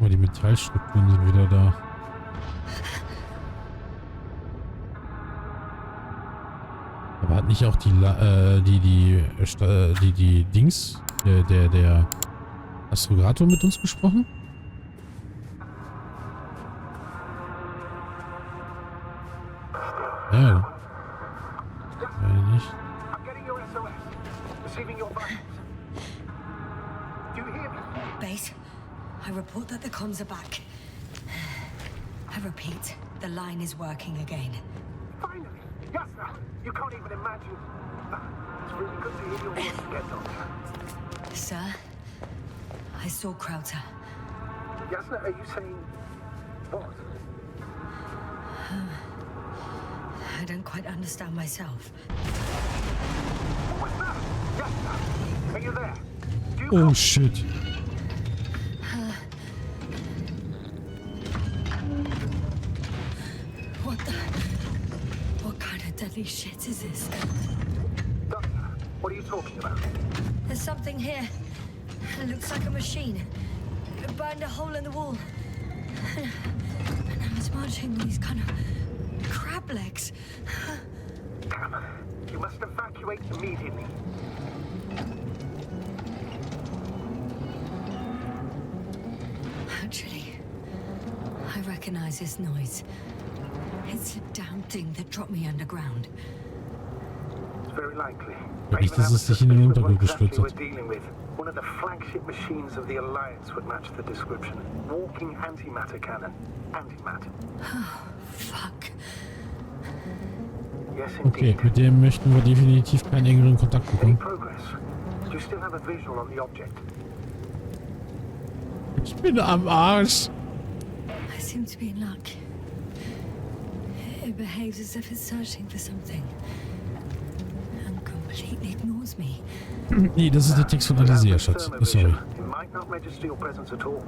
Oh, die Metallstrukturen sind wieder da. Aber hat nicht auch die Dings, der Astrogator mit uns gesprochen? Ja. Nicht. Base, I report that the comms are back. I repeat, the line is working again. Finally! Yes, sir! You can't even imagine. It's really good to hear your voice again, Doctor. Sir, I saw Krauter. Yes, sir, are you saying what? I don't quite understand myself. What was that? Yes, sir! Are you there? Do you Oh shit. What kind of deadly shit is this? Doctor, what are you talking about? There's something here. It looks like a machine. It burned a hole in the wall. And now it's marching with these kind of crab legs. Damn. You must evacuate immediately. Actually, I recognize this noise. It's a damn thing that dropped me underground. It's very likely. Nicht, dass es sich in den Untergrund gestürzt hat. One of the flagship machines of the Alliance would match the description. Walking antimatter cannon. Antimatter. Oh, fuck. Yes, Okay, indeed. mit dem möchten wir definitiv keinen engeren Kontakt Any bekommen. progress? Do you still have a visual on the object? Ich bin am Arsch. I seem to be in luck. It behaves as if it's searching for something. And completely ignores me. Nee, das ist der Text von Alicia, Schatz. Oh, sorry. It might not register your presence at all.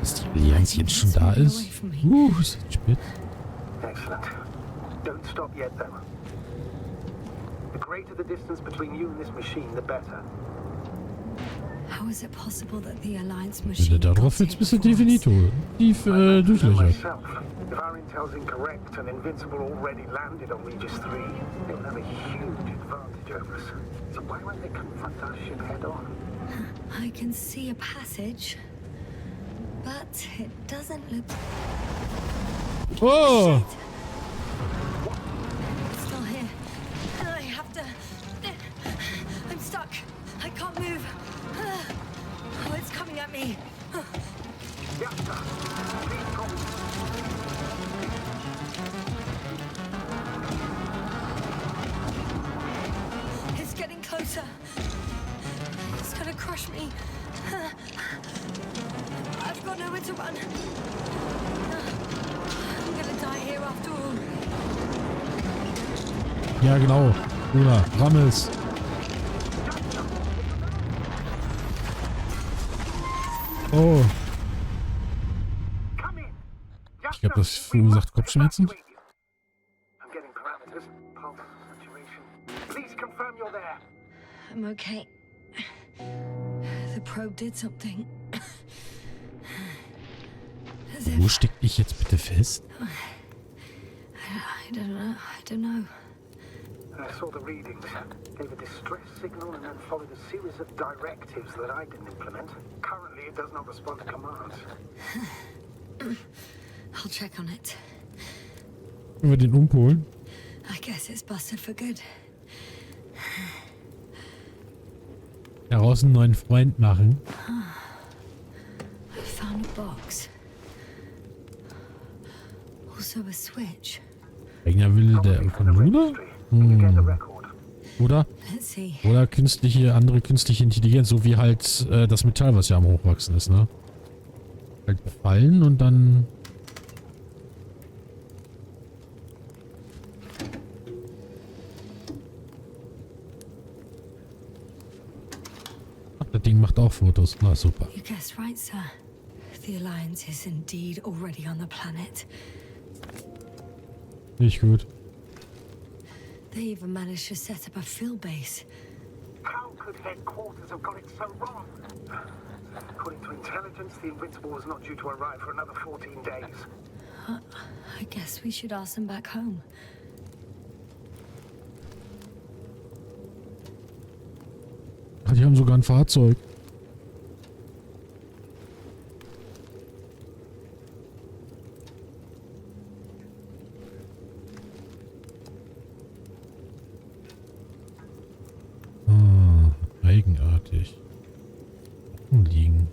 Dass die Allianz jetzt schon da ist? Ist das spät. Excellent. Don't stop yet, though. The greater the distance between you and this machine, the better. How is it possible that the Alliance Wenn machine du darauf willst, bist du definitiv durchlöchert. If our intel's incorrect and Invincible already landed on Regis 3, they would have a huge advantage over us. So why won't they confront our ship head on? I can see a passage, but it doesn't look... Oh! It's still here. And I have to... I'm stuck. I can't move. Oh, it's coming at me. Yes, sir. Please come. It's getting closer. It's gonna crush me. I've got nowhere to run. I'm gonna die here after all. Ja, genau. Oder rammel's. Oh. Come in. Ich glaube, das verursacht Kopfschmerzen. I'm getting parameters. Pulse, saturation. Please confirm you're there. I'm okay. The probe did something. As Wo if... steckt dich jetzt bitte fest? I don't know. I saw the readings, gave a distress signal and then followed a series of directives that I didn't implement. Currently, it does not respond to commands. I'll check on it. Können wir den umpolen? I guess it's busted for good. Daraus einen neuen Freund machen. I found a box. Also a switch. Eigener Wille der von Luna? Oder? Let's see. Oder andere künstliche Intelligenz, so wie halt das Metall, was ja am Hochwachsen ist, ne? Halt befallen und dann... Ach, das Ding macht auch Fotos. Na super. You guessed right, sir. The Alliance is indeed already on the planet. Nicht gut. They even managed to set up a field base. How could headquarters have got it so wrong? According to intelligence, the Invincible was not due to arrive for another 14 days. I guess we should ask them back home. Ah, die haben sogar ein Fahrzeug. Eigenartig. Liegen.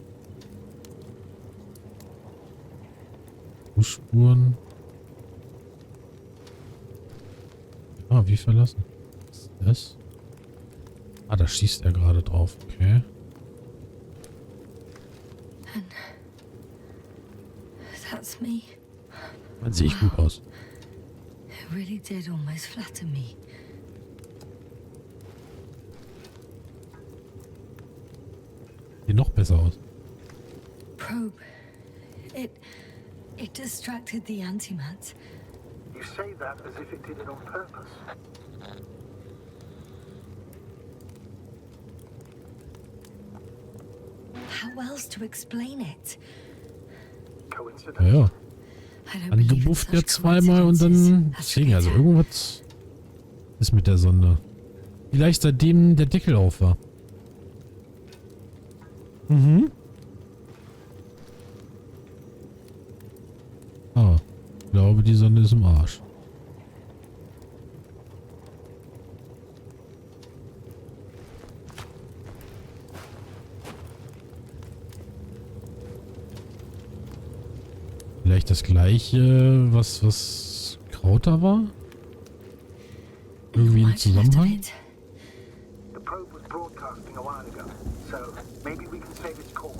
Fußspuren. Ah, wie verlassen. Was ist das? Ah, da schießt er gerade drauf. Okay. And that's me. Man sehe ich gut aus. It really did almost flatter me. Sieht noch besser aus. Probe. It distracted the antimats. You say that as if it did it on purpose. How else to explain it? Coincidence? Ja, ja. I don't Dann believe in gebufft such er zweimal und coincidences. dann... Deswegen, also irgendwas ist mit der Sonde. Vielleicht seitdem der Deckel auf war. Mhm. Ah, ich glaube, die Sonne ist im Arsch. Vielleicht das gleiche, was Krauter war? Irgendwie im Zusammenhang? The probe was broadcasting a while ago, so maybe we can save its call.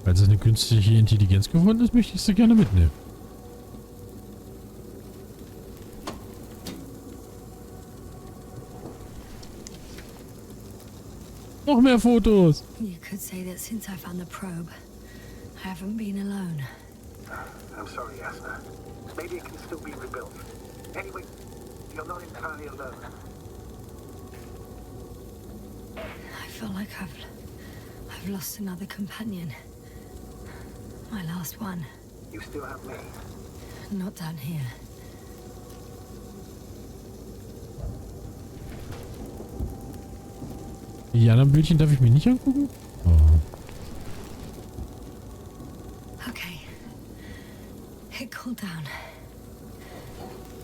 Als es eine künstliche Intelligenz geworden ist, möchte ich sie gerne mitnehmen. Noch mehr Fotos! You could say that since I found the probe, I haven't been alone. I'm sorry, Asna. Maybe it can still be rebuilt. Anyway, you're not entirely alone. I feel like I've lost another companion. My last one. You still have me. Not down here. Die anderen Bildchen darf ich mir nicht angucken? Oh. Okay. It cooled down.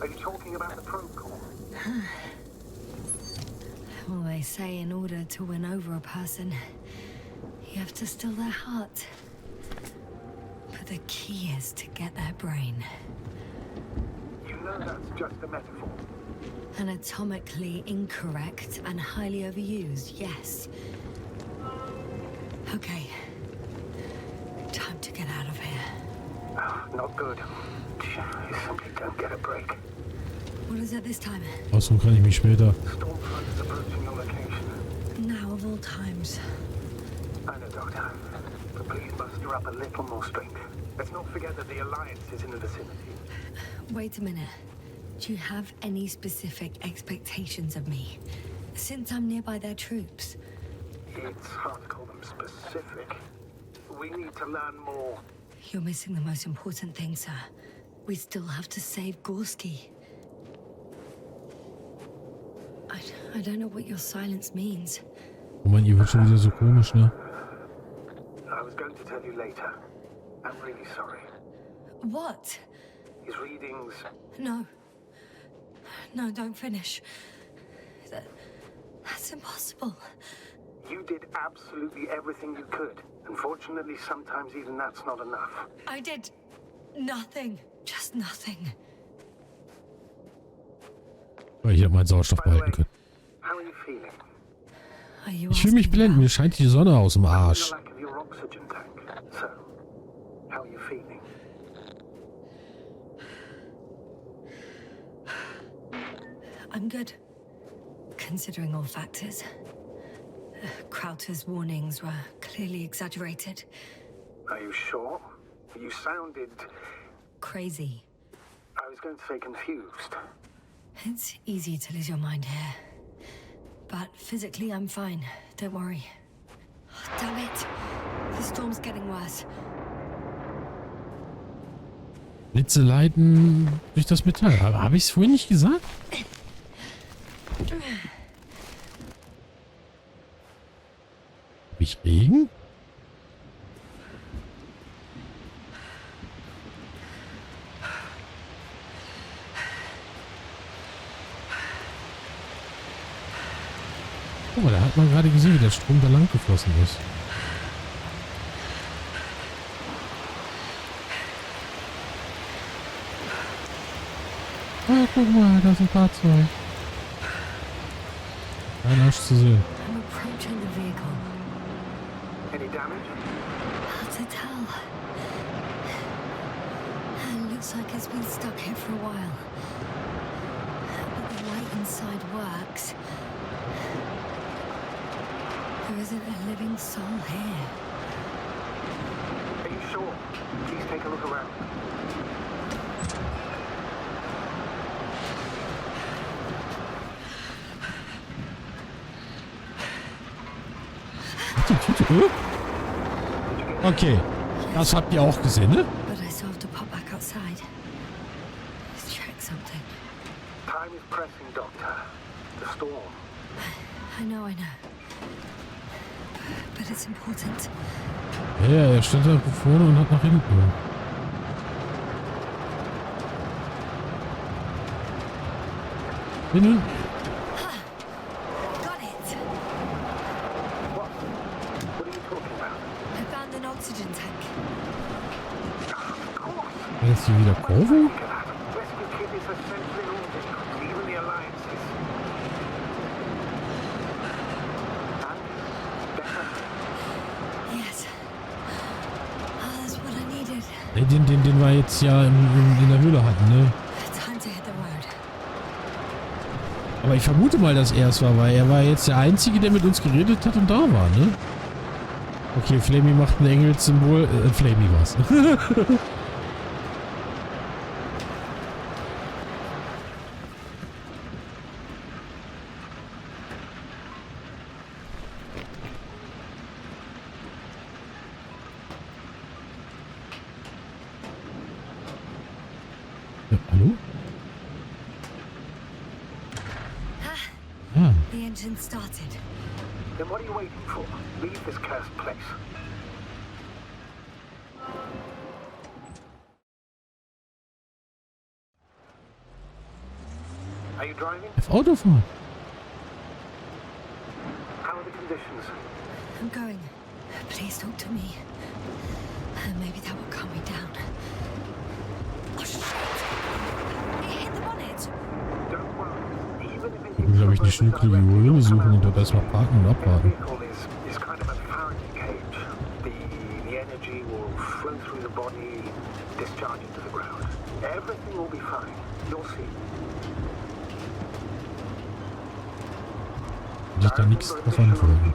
Are you talking about the probe call? Well, they say in order to win over a person, you have to still their heart. But the key is to get their brain. You know that's just a metaphor. Anatomically incorrect and highly overused, yes. Okay. Time to get out of here. Oh, not good. You simply don't get a break. What is it this time? Ausruhen kann ich mich später. Stormfront is approaching your location. Now of all times. I know, Doctor. But please muster up a little more strength. Let's not forget that the Alliance is in the vicinity. Wait a minute. Do you have any specific expectations of me? Since I'm nearby their troops. It's hard to call them specific. We need to learn more. You're missing the most important thing, sir. We still have to save Gorski. I don't know what your silence means. Oh Mann, ihr wird schon wieder so komisch, ne? I was going to tell you later. I'm really sorry. What? His readings... No. No, don't finish. That's impossible. You did absolutely everything you could. Unfortunately, sometimes even that's not enough. I did nothing. Just nothing. Weil ich hätte meinen Sauerstoff By the way, behalten können. how are you feeling? Are you Ich fühle mich asking blenden, now? mir scheint die Sonne aus dem The Arsch. lack of your oxygen tank. So, how are you feeling? I'm good. Considering all factors. Crowther's warnings were clearly exaggerated. Are you sure? You sounded... Crazy. I was going to say confused. It's easy to lose your mind here. But physically, I'm fine. Don't worry. Damn it. The storm's getting worse. Blitze leiten durch das Metall. Aber habe ich es vorhin nicht gesagt? Hab ich Regen? Guck mal, da hat man gerade gesehen, wie der Strom da lang geflossen ist. Ah, guck mal, da ist ein Fahrzeug. Kein Arsch zu sehen. I'm approaching the vehicle. Any damage? Hard to tell. It looks like it's been stuck here for a while. But the light inside works. There isn't a living soul here. Are you sure? Please take a look around. Okay, das habt ihr auch gesehen, ne? But I still have to pop back outside. Let's check something. Time is pressing, Doctor. The storm. I know. But it's important. Ja, er stand da vorne und hat nach hinten. Hinten. Got it! What? What are you talking about? I found an oxygen tank. Of course. Jetzt hier wieder Kurve? Look at that. Rescue kit is essential in all districts, even the alliances. And? Better? Yes. That's what I needed. Den wir jetzt ja in der Höhle hatten, ne? Time to hit the road. Aber ich vermute mal, dass er es war, weil er war jetzt der Einzige, der mit uns geredet hat und da war, ne? Okay, Flamey macht ein Engelssymbol. Flamey war's. Ja, hallo? Ah. The engine started. Then what are you waiting for? Leave this cursed place. Are you driving? Auf Autofahren. How are the conditions? I'm going. Please talk to me. Maybe that will calm me down. Oh shit! It hit the bonnet. Don't worry. Even if Ich will, glaube ich, eine schnucklige Höhle suchen und dort erstmal parken und abwarten. vehicle is kind of a Faraday cage. The energy will flow through the body, discharge into the ground. Everything will be fine. You'll see. Sich da nichts drauf anfolgen.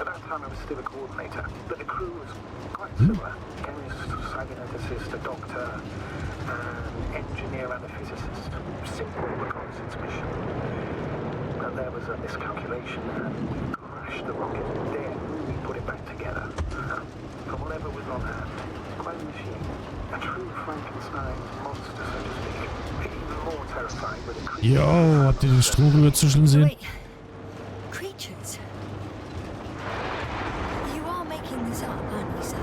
At that time I was still a coordinator, but the crew was quite similar. Chemist, cyberneticist, a doctor, an engineer and a physicist. Simple reconnaissance mission. But there was a miscalculation and we crashed the rocket. Then we put it back together. From whatever was on hand. Quite a machine. A true Frankenstein monster, so to speak. Even more terrifying with a creature. Jo, habt ihr den Strom rüberzuscheln sehen? Wait. Creatures? You are making this up, aren't you, sir?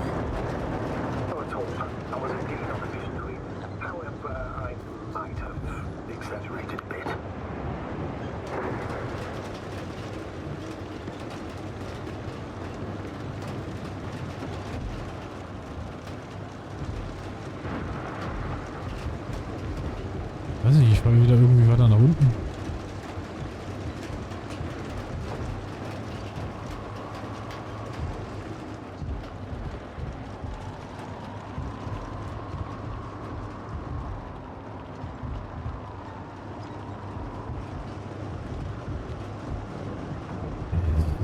Not at all. I was indeed on a visionary. However, I might have exaggerated a bit. Weiß ich, ich war wieder irgendwie weiter nach unten.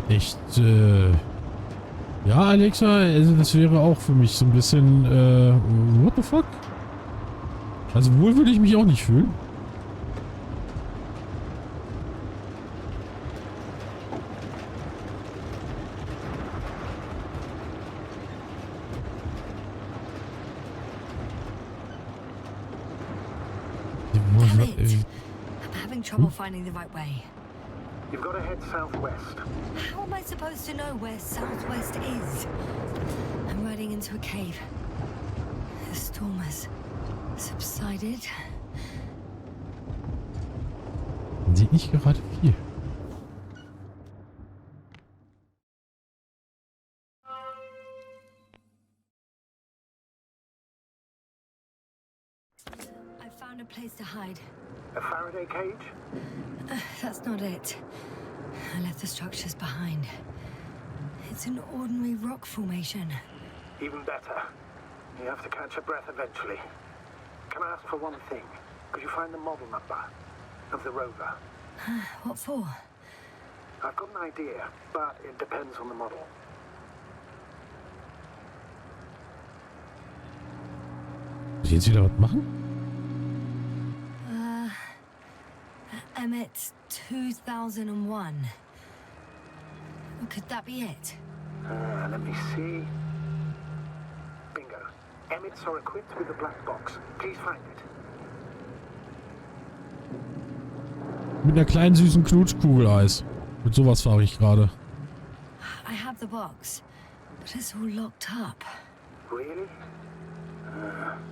Echt, ja, Alexa, also das wäre auch für mich so ein bisschen, what the fuck? Also wohl würde ich mich auch nicht fühlen. Damn it. I'm having trouble finding the right way. You've got to head southwest. How am I supposed to know where southwest is? I'm riding into a cave. The storm has subsided. Man sieht nicht gerade viel. I found a place to hide. A Faraday cage? That's not it. I left the structures behind. It's an ordinary rock formation. Even better. You have to catch your breath eventually. Can I ask for one thing? Could you find the model number of the rover? What for? I've got an idea, but it depends on the model. Muss ich jetzt wieder was machen? Emmett 2001. Could that be it? Let me see. Bingo. Emmets are equipped with a black box. Please find it. Mit einer kleinen süßen Knutschkugel-Eis. Mit sowas fahre ich gerade. I have the box, but it's all locked up. Really?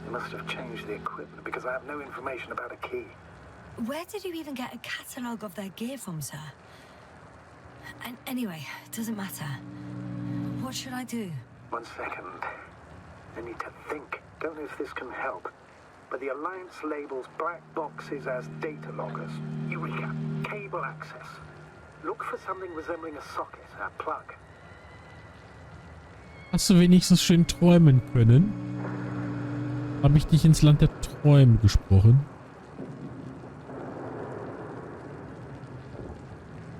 They must have changed the equipment because I have no information about a key. Where did you even get a catalogue of their gear from, sir? And anyway, it doesn't matter. What should I do? 1 second. I need to think. Don't know if this can help. But the Alliance labels black boxes as data loggers. Eureka. Cable access. Look for something resembling a socket, a plug. Hast du wenigstens schön träumen können? Habe ich dich ins Land der Träume gesprochen?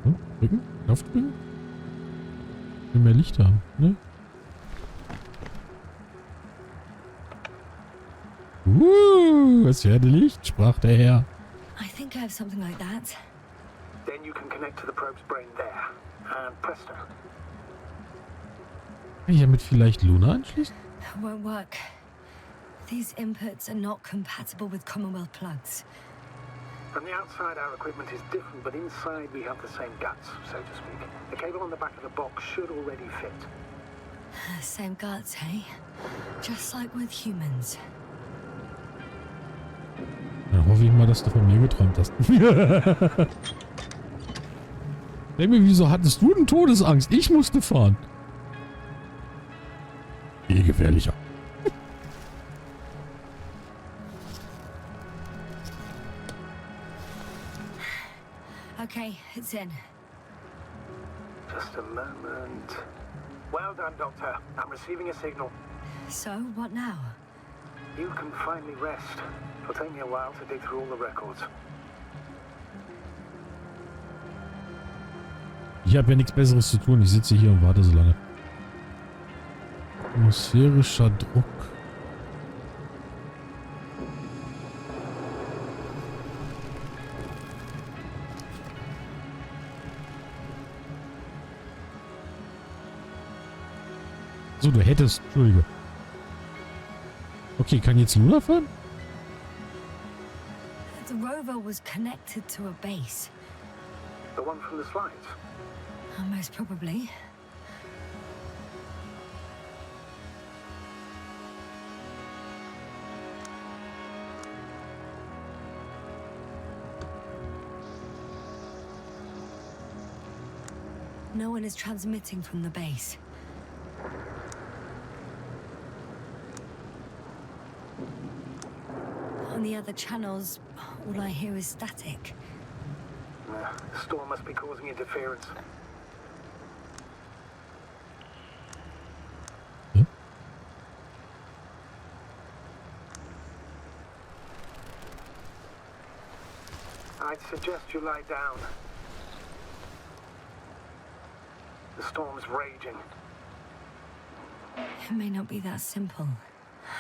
Hm? Drücken? Knopf drücken? Ich will mehr Licht haben, ne? Es werde Licht, sprach der Herr. I think I have something like that. Then you can connect to the probe's brain there. And presto. Kann ich damit vielleicht Luna anschließen? Won't work. These inputs are not compatible with Commonwealth plugs. From the outside, our equipment is different, but inside we have the same guts, so to speak. The cable on the back of the box should already fit. Same guts, eh? Just like with humans. Dann hoffe ich mal, dass du von mir geträumt hast. Baby, wieso hattest du denn Todesangst? Ich musste fahren. Viel gefährlicher. Okay, it's in. Just a moment. Well done, Doctor. I'm receiving a signal. So, what now? You can finally rest. It'll take me a while to dig through all the records. Ich habe ja nichts Besseres zu tun. Ich sitze hier und warte so lange. Atmosphärischer Druck. So, du hättest... Entschuldige. Okay, kann jetzt Luna fahren? The rover was connected to a base. The one from the slides? Most probably. No one is transmitting from the base. On the other channels, all I hear is static. The storm must be causing interference. Hm? I'd suggest you lie down. The storm's raging. It may not be that simple.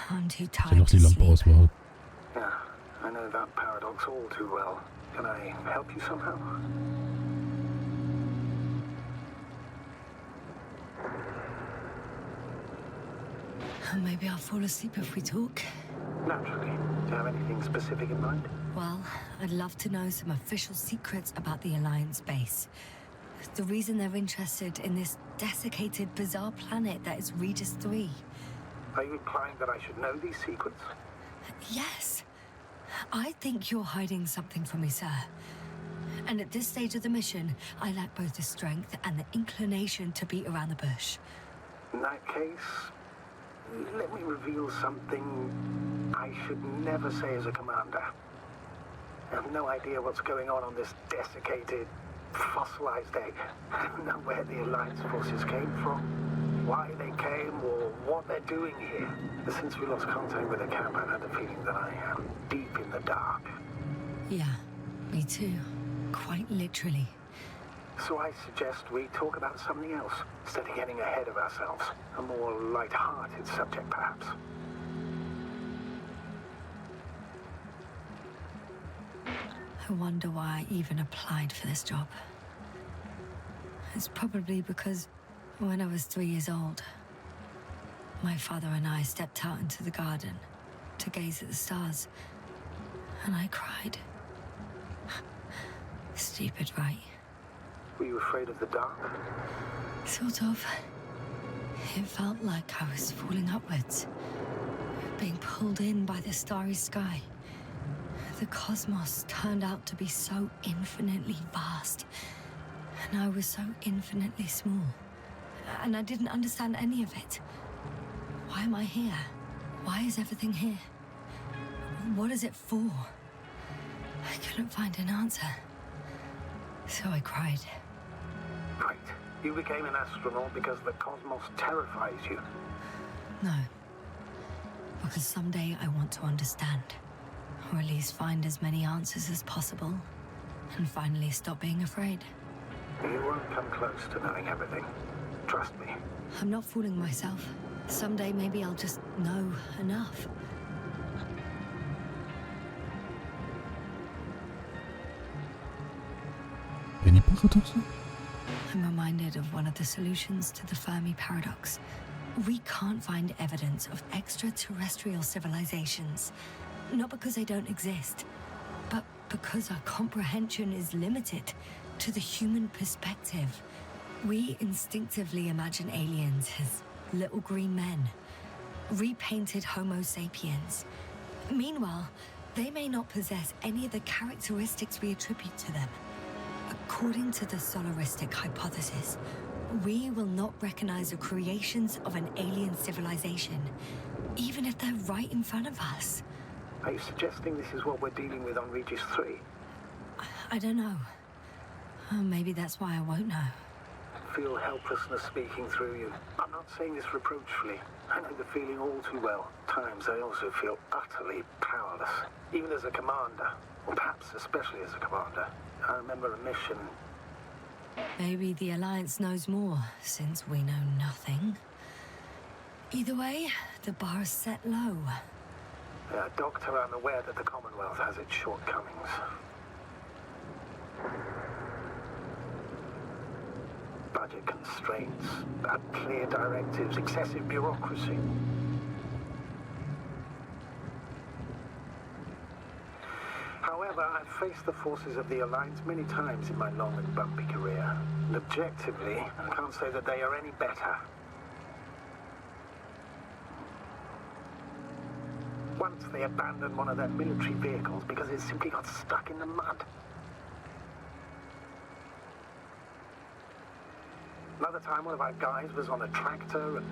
I'm too Ich tired kann noch to die Lampe sleep. ausmachen. Yeah, I know that paradox all too well. Can I help you somehow? Maybe I'll fall asleep if we talk. Naturally. Do you have anything specific in mind? Well, I'd love to know some official secrets about the Alliance base. The reason they're interested in this desiccated, bizarre planet that is Regis 3. Are you implying that I should know these secrets? Yes. I think you're hiding something from me, sir. And at this stage of the mission, I lack both the strength and the inclination to beat around the bush. In that case, let me reveal something I should never say as a commander. I have no idea what's going on this desiccated, fossilized egg. I don't know where the Alliance forces came from, why they came, or what they're doing here. Since we lost contact with the camp, I've had the feeling that I am deep in the dark. Yeah, me too. Quite literally. So I suggest we talk about something else, instead of getting ahead of ourselves. A more light-hearted subject, perhaps. I wonder why I even applied for this job. It's probably because when I was 3 years old, my father and I stepped out into the garden to gaze at the stars, and I cried. Stupid, right? Were you afraid of the dark? Sort of. It felt like I was falling upwards, being pulled in by the starry sky. The cosmos turned out to be so infinitely vast, and I was so infinitely small. And I didn't understand any of it. Why am I here? Why is everything here? What is it for? I couldn't find an answer. So I cried. Right. You became an astronaut because the cosmos terrifies you. No. Because someday I want to understand. Or at least find as many answers as possible. And finally stop being afraid. You won't come close to knowing everything. Trust me. I'm not fooling myself. Someday maybe I'll just know enough. Any paradoxes? I'm reminded of one of the solutions to the Fermi paradox. We can't find evidence of extraterrestrial civilizations. Not because they don't exist, but because our comprehension is limited to the human perspective. We instinctively imagine aliens as little green men, repainted Homo sapiens. Meanwhile, they may not possess any of the characteristics we attribute to them. According to the solaristic hypothesis, we will not recognize the creations of an alien civilization, even if they're right in front of us. Are you suggesting this is what we're dealing with on Regis 3? I don't know. Maybe that's why I won't know. I feel helplessness speaking through you. I'm not saying this reproachfully. I know the feeling all too well. At times I also feel utterly powerless, even as a commander, or perhaps especially as a commander. I remember a mission. Maybe the Alliance knows more, since we know nothing. Either way, the bar is set low. Doctor, I'm aware that the Commonwealth has its shortcomings. Budget constraints, unclear directives, excessive bureaucracy. However, I've faced the forces of the Alliance many times in my long and bumpy career. And objectively, I can't say that they are any better. Once they abandoned one of their military vehicles because it simply got stuck in the mud. Another time, one of our guys was on a tractor and